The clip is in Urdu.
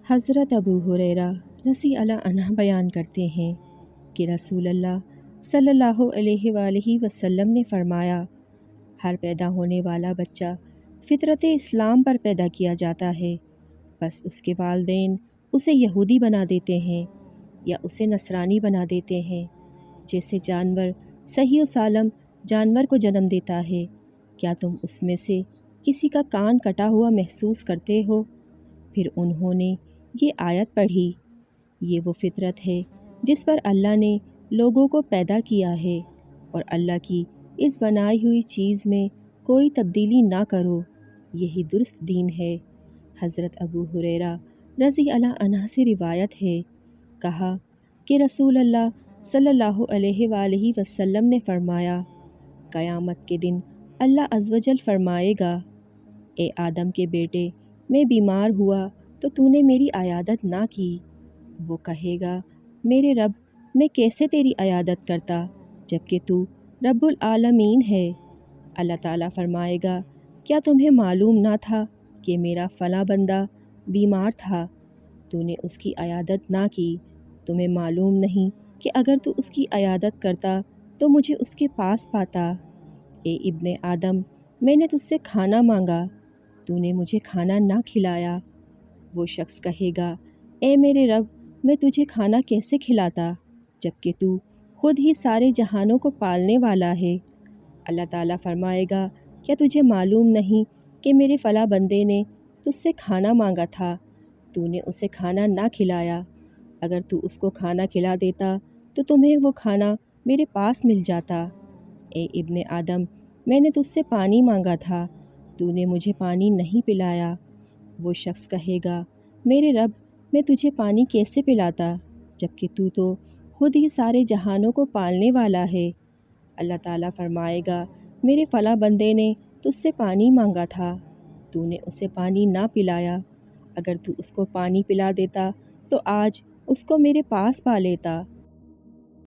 حضرت ابو ہریرہ رضی اللہ عنہ بیان کرتے ہیں کہ رسول اللہ صلی اللہ علیہ وآلہ وسلم نے فرمایا، ہر پیدا ہونے والا بچہ فطرت اسلام پر پیدا کیا جاتا ہے، بس اس کے والدین اسے یہودی بنا دیتے ہیں یا اسے نصرانی بنا دیتے ہیں۔ جیسے جانور صحیح و سالم جانور کو جنم دیتا ہے، کیا تم اس میں سے کسی کا کان کٹا ہوا محسوس کرتے ہو؟ پھر انہوں نے یہ آیت پڑھی، یہ وہ فطرت ہے جس پر اللہ نے لوگوں کو پیدا کیا ہے، اور اللہ کی اس بنائی ہوئی چیز میں کوئی تبدیلی نہ کرو، یہی درست دین ہے۔ حضرت ابو ہریرہ رضی اللہ عنہ سے روایت ہے، کہا کہ رسول اللہ صلی اللہ علیہ وآلہ وسلم نے فرمایا، قیامت کے دن اللہ عز و جل فرمائے گا، اے آدم کے بیٹے، میں بیمار ہوا تو نے میری عیادت نہ کی۔ وہ کہے گا، میرے رب، میں کیسے تیری عیادت کرتا جبکہ تو رب العالمین ہے؟ اللہ تعالیٰ فرمائے گا، کیا تمہیں معلوم نہ تھا کہ میرا فلاں بندہ بیمار تھا، تو نے اس کی عیادت نہ کی؟ تمہیں معلوم نہیں کہ اگر تو اس کی عیادت کرتا تو مجھے اس کے پاس پاتا؟ اے ابن آدم، میں نے تجھ سے کھانا مانگا، تو نے مجھے کھانا نہ کھلایا۔ وہ شخص کہے گا، اے میرے رب، میں تجھے کھانا کیسے کھلاتا جبکہ تو خود ہی سارے جہانوں کو پالنے والا ہے؟ اللہ تعالیٰ فرمائے گا، کیا تجھے معلوم نہیں کہ میرے فلاں بندے نے تجھ سے کھانا مانگا تھا، تو نے اسے کھانا نہ کھلایا؟ اگر تو اس کو کھانا کھلا دیتا تو تمہیں وہ کھانا میرے پاس مل جاتا۔ اے ابن آدم، میں نے تجھ سے پانی مانگا تھا، تو نے مجھے پانی نہیں پلایا۔ وہ شخص کہے گا، میرے رب، میں تجھے پانی کیسے پلاتا جبکہ تو خود ہی سارے جہانوں کو پالنے والا ہے؟ اللہ تعالیٰ فرمائے گا، میرے فلاں بندے نے تجھ سے پانی مانگا تھا، تو نے اسے پانی نہ پلایا۔ اگر تو اس کو پانی پلا دیتا تو آج اس کو میرے پاس پا لیتا۔